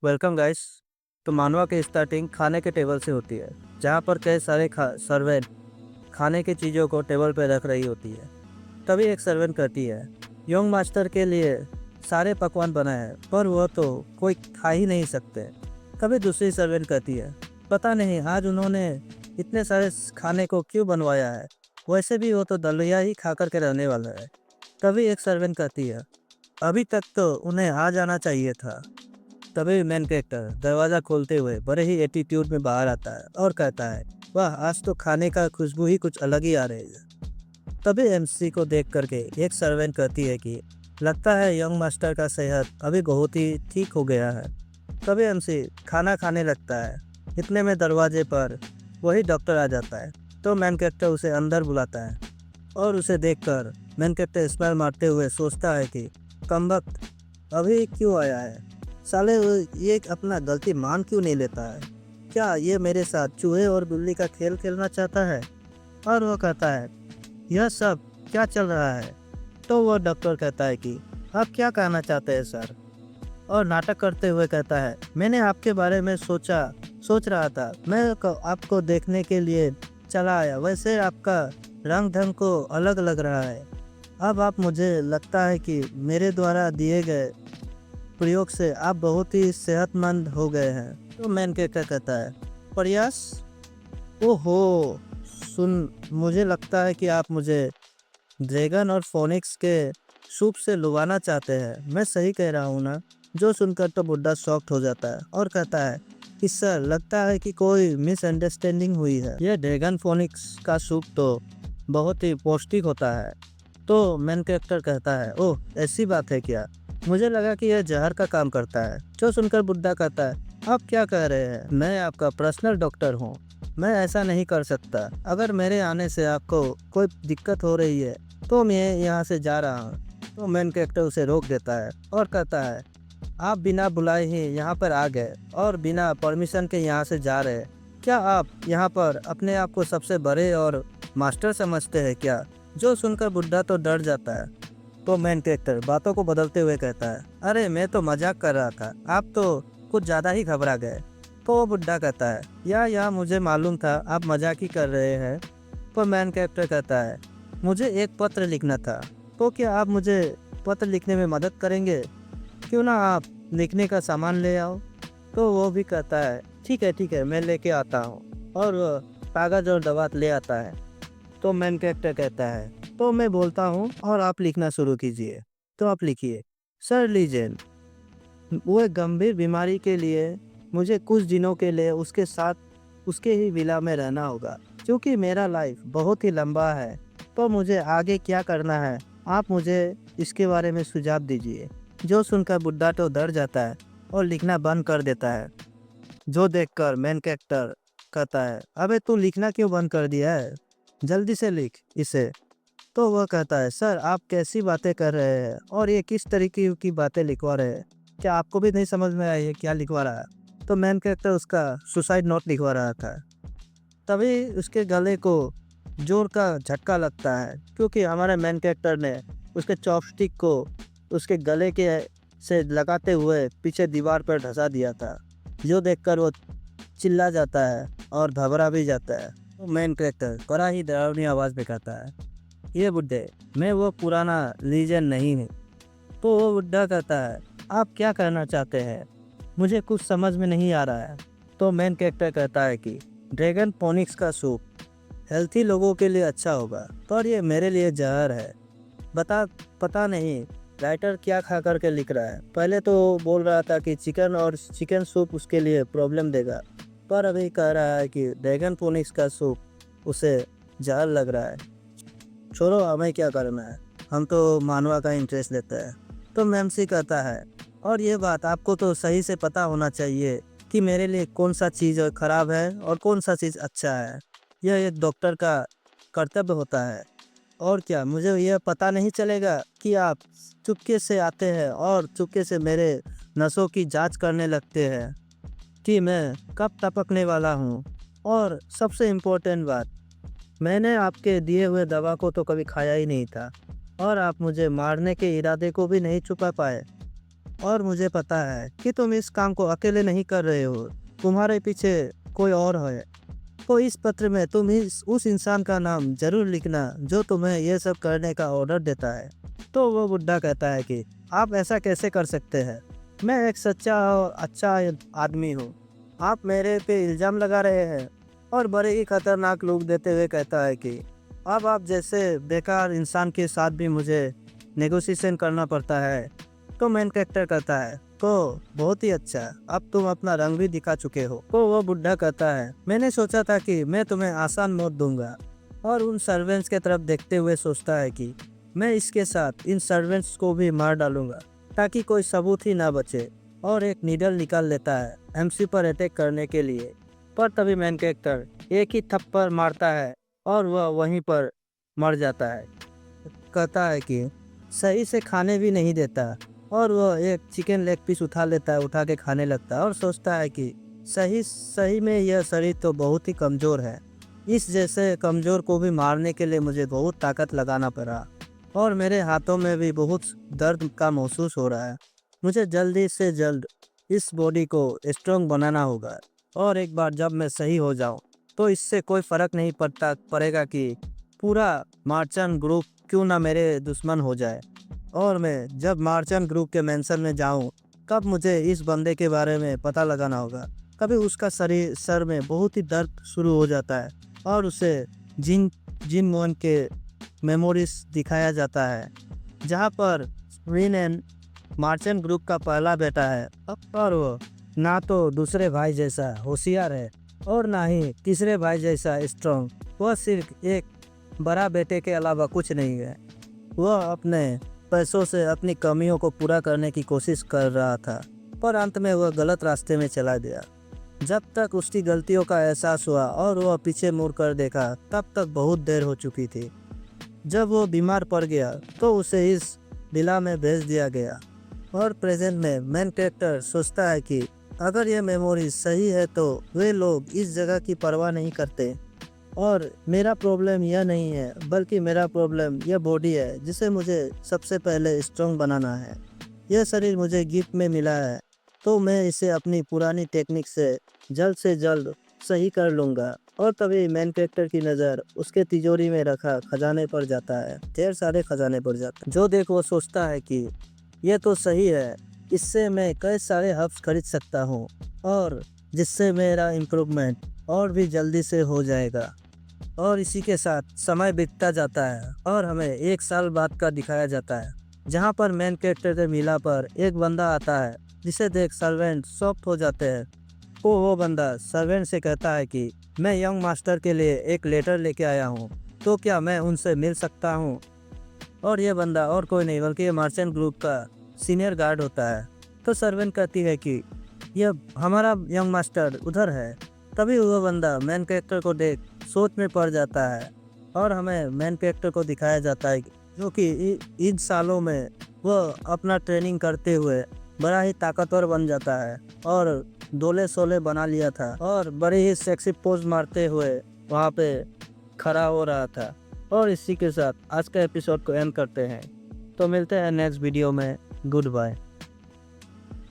Welcome guys. तो मानवा की स्टार्टिंग खाने के टेबल से होती है, जहाँ पर कई सारे सर्वेंट खाने की चीज़ों को टेबल पर रख रही होती है। तभी एक सर्वेंट कहती है, यंग मास्टर के लिए सारे पकवान बनाए हैं, पर वह तो कोई खा ही नहीं सकते। कभी दूसरी सर्वेंट कहती है, पता नहीं आज उन्होंने इतने सारे खाने को क्यों बनवाया है, वैसे भी वो तो दलिया ही खा कर के रहने वाला है। तभी एक सर्वेंट कहती है, अभी तक तो उन्हें आ जाना चाहिए था। तभी मेन कैरेक्टर दरवाज़ा खोलते हुए बड़े ही एटीट्यूड में बाहर आता है और कहता है, वाह आज तो खाने का खुशबू ही कुछ अलग ही आ रही है। तभी एमसी को देख करके एक सर्वेंट कहती है कि लगता है यंग मास्टर का सेहत अभी बहुत ही ठीक हो गया है। तभी एमसी खाना खाने लगता है। इतने में दरवाजे पर वही डॉक्टर आ जाता है। तो मेन कैरेक्टर उसे अंदर बुलाता है और उसे देखकर मेन कैरेक्टर स्माइल मारते हुए सोचता है कि कमबख्त अभी क्यों आया है, साले ये अपना गलती मान क्यों नहीं लेता है। क्या ये मेरे साथ चूहे और बिल्ली का खेल खेलना चाहता है। और वो कहता है, यह सब क्या चल रहा है। तो वो डॉक्टर कहता है कि आप क्या कहना चाहते हैं सर, और नाटक करते हुए कहता है, मैंने आपके बारे में सोच रहा था, मैं आपको देखने के लिए चला आया। वैसे आपका रंग ढंग को अलग लग रहा है। अब आप मुझे लगता है कि मेरे द्वारा दिए गए प्रयोग से आप बहुत ही सेहतमंद हो गए हैं। तो मैन क्या कहता है, प्रयास, ओहो सुन, मुझे लगता है कि आप मुझे ड्रैगन और फोनिक्स के सूप से लुभाना चाहते हैं। मैं सही कह रहा हूँ ना। जो सुनकर तो बुड्ढा शॉक्ड हो जाता है और कहता है कि सर लगता है कि कोई मिसअंडरस्टैंडिंग हुई है। यह ड्रैगन फोनिक्स का सूप तो बहुत ही पौष्टिक होता है। तो मेन कैरेक्टर कहता है, ओह ऐसी बात है क्या, मुझे लगा कि यह जहर का काम करता है। जो सुनकर बुड्ढा कहता है, आप क्या कह रहे हैं, मैं आपका पर्सनल डॉक्टर हूँ, मैं ऐसा नहीं कर सकता। अगर मेरे आने से आपको कोई दिक्कत हो रही है तो मैं यहाँ से जा रहा हूँ। तो मेन कैरेक्टर उसे रोक देता है और कहता है, आप बिना बुलाए ही यहाँ पर आ गए और बिना परमिशन के यहाँ से जा रहे हैं। क्या आप यहाँ पर अपने आप को सबसे बड़े और मास्टर समझते हैं क्या। जो सुनकर बुड्ढा तो डर जाता है। तो मेन कैरेक्टर बातों को बदलते हुए कहता है, अरे मैं तो मजाक कर रहा था, आप तो कुछ ज़्यादा ही घबरा गए। तो वो बुड्ढा कहता है, या मुझे मालूम था आप मजाक ही कर रहे हैं। तो मैन कैरेक्टर कहता है, मुझे एक पत्र लिखना था, तो क्या आप मुझे पत्र लिखने में मदद करेंगे। क्यों ना आप लिखने का सामान ले आओ। तो वो भी कहता है, ठीक है मैं लेके आता हूँ, और वो कागज़ और दवात ले आता है। तो मेन कैरेक्टर कहता है, तो मैं बोलता हूँ और आप लिखना शुरू कीजिए। तो आप लिखिए, सर लीजेंड, वो एक गंभीर बीमारी के लिए मुझे कुछ दिनों के लिए उसके साथ उसके ही विला में रहना होगा। क्योंकि मेरा लाइफ बहुत ही लंबा है, तो मुझे आगे क्या करना है, आप मुझे इसके बारे में सुझाव दीजिए। जो सुनकर बुड्ढा तो डर जाता है और लिखना बंद कर देता है। जो देखकर मेन कैरेक्टर कहता है, अबे तू लिखना क्यों बंद कर दिया है, जल्दी से लिख इसे। तो वह कहता है, सर आप कैसी बातें कर रहे हैं और ये किस तरीके की बातें लिखवा रहे हैं, क्या आपको भी नहीं समझ में आई है क्या लिखवा रहा है। तो मैन कैरेक्टर उसका सुसाइड नोट लिखवा रहा था। तभी उसके गले को जोर का झटका लगता है, क्योंकि हमारे मेन कैरेक्टर ने उसके चॉपस्टिक को उसके गले के से लगाते हुए पीछे दीवार पर धंसा दिया था। जो देखकर वो चिल्ला जाता है और घबरा भी जाता है। तो मेन कैरेक्टर बड़ा ही डरावनी आवाज़ में कहता है, ये बुड्ढे, मैं वो पुराना लीजेंड नहीं हूँ। तो वो बुड्ढा कहता है, आप क्या कहना चाहते हैं, मुझे कुछ समझ में नहीं आ रहा है। तो मेन कैरेक्टर कहता है कि ड्रैगन पोनिक्स का सूप हेल्थी लोगों के लिए अच्छा होगा, पर ये मेरे लिए जहर है। बता पता नहीं राइटर क्या खा करके लिख रहा है। पहले तो बोल रहा था कि चिकन और चिकन सूप उसके लिए प्रॉब्लम देगा, पर अभी कह रहा है कि ड्रैगन पोनिक्स का सूप उसे जहर लग रहा है। छोड़ो हमें क्या करना है, हम तो मानवा का इंटरेस्ट लेते हैं। तो मैमसी कहता है, और ये बात आपको तो सही से पता होना चाहिए कि मेरे लिए कौन सा चीज़ खराब है और कौन सा चीज़ अच्छा है। यह एक डॉक्टर का कर्तव्य होता है। और क्या मुझे यह पता नहीं चलेगा कि आप चुपके से आते हैं और चुपके से मेरे नसों की जांच करने लगते हैं कि मैं कब टपकने वाला हूँ। और सबसे इम्पोर्टेंट बात, मैंने आपके दिए हुए दवा को तो कभी खाया ही नहीं था, और आप मुझे मारने के इरादे को भी नहीं छुपा पाए। और मुझे पता है कि तुम इस काम को अकेले नहीं कर रहे हो, तुम्हारे पीछे कोई और है। तो इस पत्र में तुम उस इंसान का नाम जरूर लिखना जो तुम्हें यह सब करने का ऑर्डर देता है। तो वो बुड्ढा कहता है कि आप ऐसा कैसे कर सकते हैं, मैं एक सच्चा और अच्छा आदमी हूँ, आप मेरे पे इल्ज़ाम लगा रहे हैं। और बड़े ही खतरनाक लुक देते हुए कहता है कि अब आप जैसे बेकार इंसान के साथ भी मुझे नेगोशिएशन करना पड़ता है। तो मेन कैरेक्टर कहता है तो बहुत ही अच्छा, अब तुम अपना रंग भी दिखा चुके हो। तो वो बुढ़ा कहता है मैंने सोचा था कि मैं तुम्हें आसान मौत दूंगा। और उन सर्वेंट्स के तरफ देखते हुए सोचता है कि मैं इसके साथ इन सर्वेंट्स को भी मार डालूंगा ताकि कोई सबूत ही ना बचे। और एक नीडल निकाल लेता है एमसी पर अटैक करने के लिए। पर तभी मेन कैरेक्टर एक ही थप्पड़ मारता है और वह वहीं पर मर जाता है। कहता है कि सही से खाने भी नहीं देता। और वह एक चिकन लेग पीस उठा लेता है, उठा के खाने लगता है और सोचता है कि सही सही में यह शरीर तो बहुत ही कमज़ोर है। इस जैसे कमज़ोर को भी मारने के लिए मुझे बहुत ताकत लगाना पड़ा और मेरे हाथों में भी बहुत दर्द का महसूस हो रहा है। मुझे जल्दी से जल्द इस बॉडी को स्ट्रॉन्ग बनाना होगा। और एक बार जब मैं सही हो जाऊं तो इससे कोई फ़र्क नहीं पड़ेगा कि पूरा मार्चन ग्रुप क्यों ना मेरे दुश्मन हो जाए। और मैं जब मार्चन ग्रुप के मेंशन में जाऊं कब मुझे इस बंदे के बारे में पता लगाना होगा। कभी उसका सर में बहुत ही दर्द शुरू हो जाता है और उसे जिन जिन मोहन के मेमोरीज दिखाया जाता है जहां पर विन एंड मार्चेंट ग्रुप का पहला बेटा है। और वो ना तो दूसरे भाई जैसा होशियार है और ना ही तीसरे भाई जैसा स्ट्रॉन्ग। वह सिर्फ एक बड़ा बेटे के अलावा कुछ नहीं है। वह अपने पैसों से अपनी कमियों को पूरा करने की कोशिश कर रहा था पर अंत में वह गलत रास्ते में चला गया। जब तक उसकी गलतियों का एहसास हुआ और वह पीछे मुड़ कर देखा तब तक बहुत देर हो चुकी थी। जब वो बीमार पड़ गया तो उसे इस विला में भेज दिया गया। और प्रेजेंट में मेन कैरेक्टर सोचता है कि अगर ये मेमोरी सही है तो वे लोग इस जगह की परवाह नहीं करते। और मेरा प्रॉब्लम यह नहीं है बल्कि मेरा प्रॉब्लम यह बॉडी है जिसे मुझे सबसे पहले स्ट्रॉन्ग बनाना है। यह शरीर मुझे गिफ्ट में मिला है तो मैं इसे अपनी पुरानी टेक्निक से जल्द सही कर लूँगा। और तभी मेन कैरेक्टर की नज़र उसके तिजोरी में रखा खजाने पर जाता है, ढेर सारे खजाने पर जाता है। जो देख वो सोचता है कि यह तो सही है, इससे मैं कई सारे हर्ब्स खरीद सकता हूँ और जिससे मेरा इम्प्रूवमेंट और भी जल्दी से हो जाएगा। और इसी के साथ समय बीतता जाता है और हमें 1 साल बाद का दिखाया जाता है जहाँ पर मेन कैरेक्टर के मिला पर एक बंदा आता है जिसे देख सर्वेंट शॉक्ड हो जाते हैं। वो बंदा सर्वेंट से कहता है कि मैं यंग मास्टर के लिए एक लेटर लेके आया हूँ, तो क्या मैं उनसे मिल सकता हूँ। और ये बंदा और कोई नहीं बल्कि ये मार्चेंट ग्रुप का सीनियर गार्ड होता है। तो सर्वेंट कहती है कि यह हमारा यंग मास्टर उधर है। तभी वह बंदा मेन कैरेक्टर को देख सोच में पड़ जाता है और हमें मेन कैरेक्टर को दिखाया जाता है जो कि इन सालों में वह अपना ट्रेनिंग करते हुए बड़ा ही ताकतवर बन जाता है और डोले सोले बना लिया था और बड़े ही सेक्सी पोज मारते हुए वहाँ पे खड़ा हो रहा था। और इसी के साथ आज का एपिसोड को एंड करते हैं। तो मिलते हैं नेक्स्ट वीडियो में। Good bye.